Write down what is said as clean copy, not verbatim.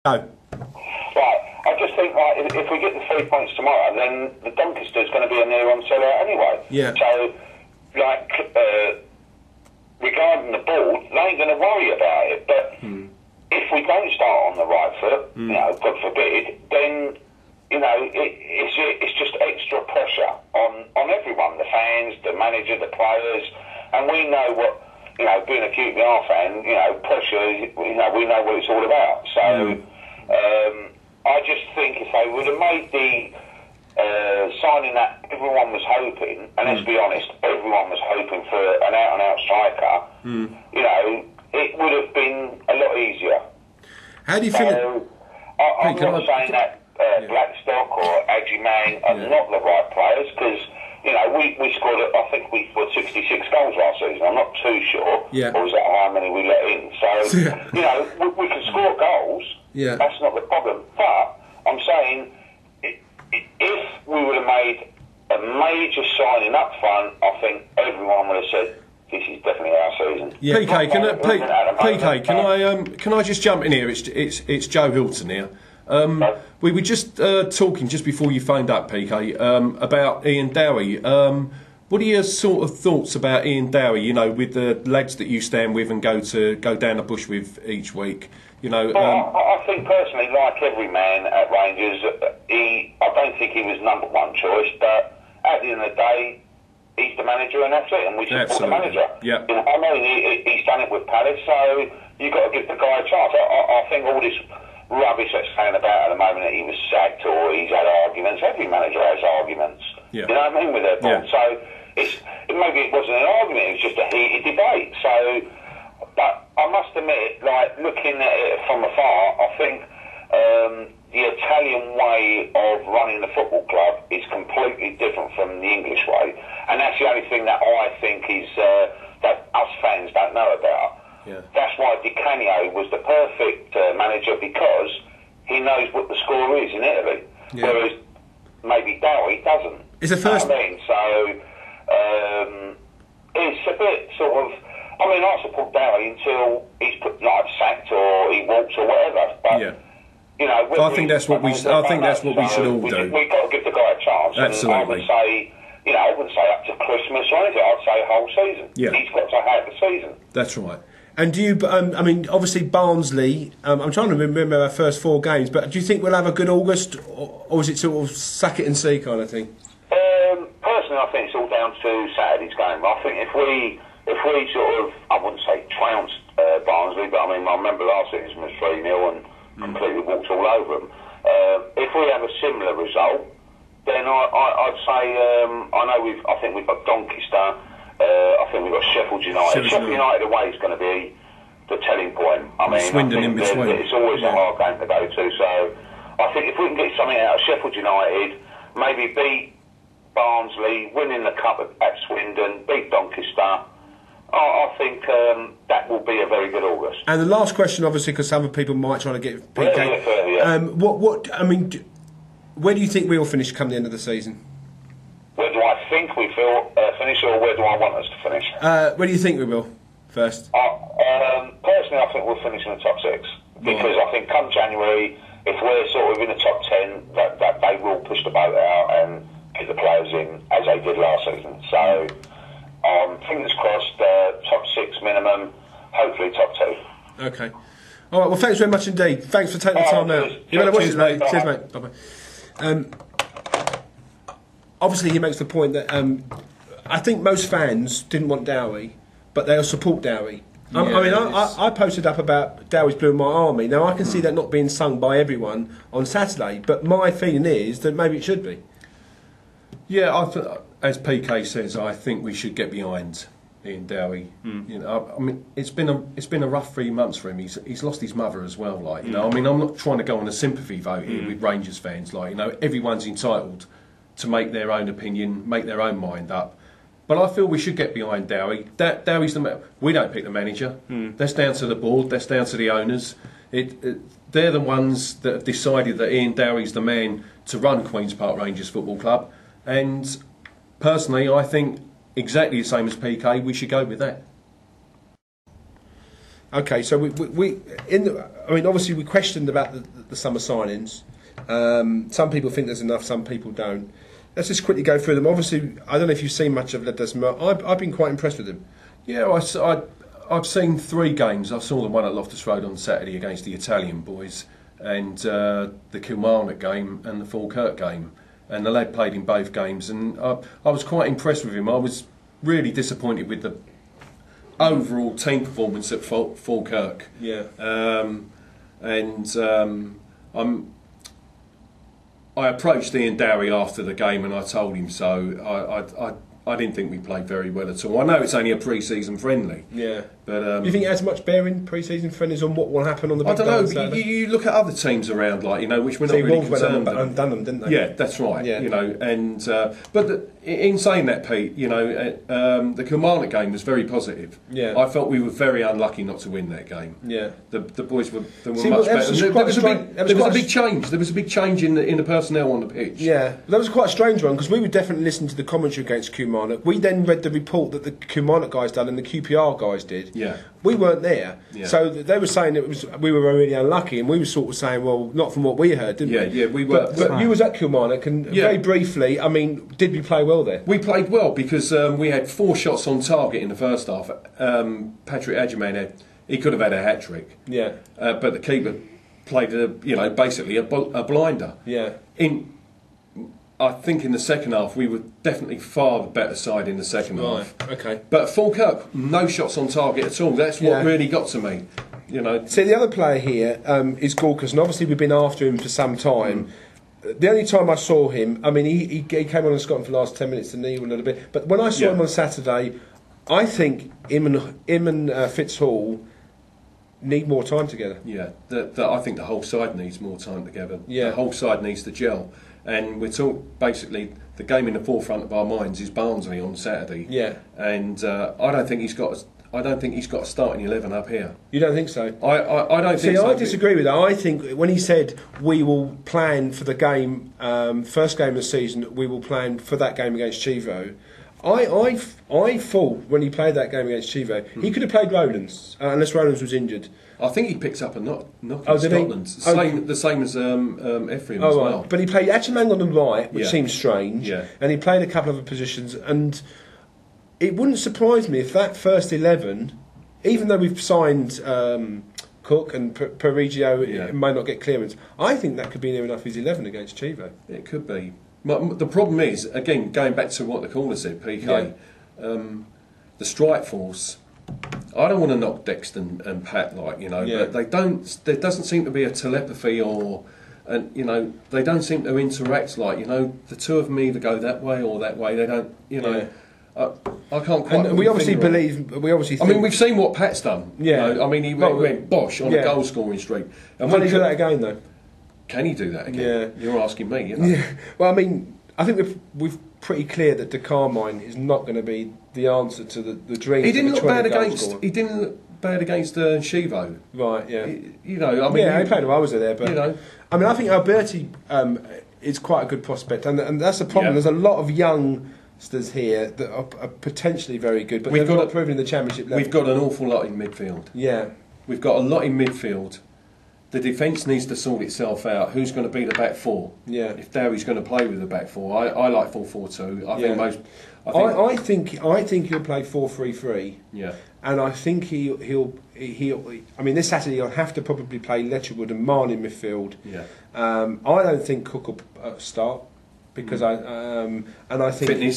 Go. Right, I just think if we get the 3 points tomorrow, then the Doncaster's going to be a near-on sellout anyway. Yeah. So, regarding the board, they ain't going to worry about it. But if we don't start on the right foot, God forbid, then it's just extra pressure on everyone, the fans, the manager, the players, and we know what. Being a QPR fan, pressure, we know what it's all about. So, I just think if they would have made the signing that everyone was hoping, and let's be honest, everyone was hoping for an out-and-out striker, it would have been a lot easier. How do you feel? I'm not saying that Blackstock or Adjiman are not the right players, because we scored, I think we scored 66 goals last season. I'm not too sure. Yeah. Or was that how many we let in? So, we can score goals. Yeah. That's not the problem. But I'm saying, if we would have made a major signing up front, I think everyone would have said, this is definitely our season. Yeah. PK, can I just jump in here? It's Joe Hilton here. We were just talking just before you phoned up, PK, about Ian Dowie. What are your sort of thoughts about Ian Dowie? With the lads that you stand with and go down the bush with each week. I think personally, like every man at Rangers, I don't think he was number one choice. But at the end of the day, he's the manager, and that's it. And we support the manager. Yeah. He's done it with Palace, so you've got to give the guy a chance. I think all this rubbish that's saying about at the moment that he was sacked or he's had arguments. Every manager has arguments. Yeah. You know what I mean, with their board. Yeah. So maybe it wasn't an argument, it was just a heated debate. So, but I must admit, looking at it from afar, I think the Italian way of running the football club is completely different from the English way, and that's the only thing that I think is that us fans don't know about. Yeah. That's why Di Canio was the perfect manager, because he knows what the score is in Italy, whereas maybe Dowie doesn't. It's the first. So it's a bit sort of. I support Dowie until he's sacked or he walks or whatever. But I think that's what we. I think that's what we should all do. We've got to give the guy a chance. Absolutely. And I would say. I wouldn't say up to Christmas or anything. I'd say whole season. Yeah. He's got to have the season. That's right. And do you? Obviously Barnsley. I'm trying to remember our first 4 games, but do you think we'll have a good August, or is it sort of suck it and see kind of thing? Personally, I think it's all down to Saturday's game. I think if we sort of, I wouldn't say trounced Barnsley, but I remember last season was 3-0 and completely walked all over them. If we have a similar result, then I'd say I think we've got Doncaster. I think we've got Sheffield United. Sheffield United away is going to be the telling point. Swindon in between. It's always a hard game to go to. So I think if we can get something out of Sheffield United, maybe beat Barnsley, winning the cup at Swindon, beat Doncaster, I think that will be a very good August. And the last question, obviously, because other people might try to get PK. Where do you think we'll finish come the end of the season? Where do I think we finish, or where do I want us to finish? Where do you think we will first? Personally, I think we'll finish in the top 6, because I think come January, if we're sort of in the top 10, that they will push the boat out and get the players in as they did last season. So fingers crossed, top 6 minimum, hopefully top 2. Okay. All right. Well, thanks very much indeed. Thanks for taking the time now. Cheers, mate. Cheers, mate. Bye bye. Obviously, he makes the point that I think most fans didn't want Dowie, but they'll support Dowie. I posted up about Dowie's Blue in my army. Now, I can see that not being sung by everyone on Saturday, but my feeling is that maybe it should be. Yeah, as PK says, I think we should get behind Ian Dowie. It's been a rough 3 months for him. He's lost his mother as well. I'm not trying to go on a sympathy vote here with Rangers fans. Everyone's entitled to make their own opinion, make their own mind up. But I feel we should get behind Dowie. Dowie's we don't pick the manager. That's down to the board. That's down to the owners. They're the ones that have decided that Ian Dowie's the man to run Queen's Park Rangers Football Club. And personally, I think exactly the same as PK. We should go with that. Okay, so I mean, obviously we questioned about the summer signings. Some people think there's enough, some people don't. Let's just quickly go through them. Obviously, I don't know if you've seen much of Ledesma. I've been quite impressed with him. Yeah, I've seen 3 games. I saw the one at Loftus Road on Saturday against the Italian boys, and the Kilmarnock game and the Falkirk game. And the lad played in both games, and I was quite impressed with him. I was really disappointed with the overall team performance at Falkirk. Yeah. I approached Ian Dowie after the game and I told him so. I didn't think we played very well at all. I know it's only a pre-season friendly. Yeah. But you think it has much bearing, pre-season friendlies, on what will happen on the big day? I don't know. You look at other teams around, like, which we're not really concerned with. And done them, didn't they? Yeah, that's right. Yeah. And in saying that, Pete, the Kilmarnock game was very positive. Yeah. I felt we were very unlucky not to win that game. Yeah. The boys were much better. There was a big change. There was a big change in the personnel on the pitch. Yeah, that was quite a strange one, because we were definitely listening to the commentary against Kilmarnock. We then read the report that the Kilmarnock guys done and the QPR guys did. Yeah. We weren't there, yeah. So they were saying we were really unlucky, and we were sort of saying, well, not from what we heard, didn't we? Yeah, we were. But you was at Kilmarnock, and very briefly, I mean, did we play well there? We played well because we had 4 shots on target in the first half. Patrick Adjaman he could have had a hat trick. Yeah. But the keeper played basically a blinder. Yeah. I think in the second half we were definitely far the better side in the second half. Okay. But Falkirk, no shots on target at all. That's what really got to me. See, the other player here is Gorkas, and obviously we've been after him for some time. The only time I saw him, I mean, he came on in Scotland for the last 10 minutes, didn't he, a little bit. But when I saw him on Saturday, I think him and Fitzhall need more time together. Yeah, I think the whole side needs more time together. Yeah. The whole side needs to gel. And we're basically, the game in the forefront of our minds is Barnsley on Saturday. Yeah. And I don't think he's got a starting 11 up here. You don't think so? I don't think so. See, I disagree with that. I think when he said we will plan for the game, first game of the season, we will plan for that game against Chivo. I thought when he played that game against Chivo, he could have played Rowlands, unless Rowlands was injured. I think he picks up a knock in Scotland. The same as Ephraim as well. Right. But he played Achimang on the right, which seems strange. Yeah. And he played a couple of other positions. And it wouldn't surprise me if that first 11, even though we've signed Cook and Parigio may not get clearance, I think that could be near enough his 11 against Chivo. It could be. But the problem is, again, going back to what the caller said, PK, the strike force. I don't want to knock Dexter and Pat, but they don't. There doesn't seem to be a telepathy they don't seem to interact the two of them either go that way or that way. They don't, I can't quite. And we obviously think. I mean, we've seen what Pat's done. Yeah. I mean, he went bosh on a goal scoring streak. And can he do that again, though? Can he do that again? Yeah. You're asking me. Yeah. Well, I mean, I think we've pretty clear that De Carmine is not going to be the answer to the dream. He didn't look bad against. He didn't look bad against Shivo. Right. Yeah. I mean, he played well. I was there, but I mean, I think Alberti is quite a good prospect, and that's the problem. Yeah. There's a lot of youngsters here that are potentially very good, but they've not proven in the Championship level. We've got an awful lot in midfield. Yeah. We've got a lot in midfield. The defence needs to sort itself out. Who's going to be the back 4? Yeah. If Dowie's going to play with the back 4, I like 4-4-2. I think he'll play 4-3-3. Yeah. And I think he'll. I mean, this Saturday he'll have to probably play Letcherwood and Marn in midfield. Yeah. I don't think Cook will start because I think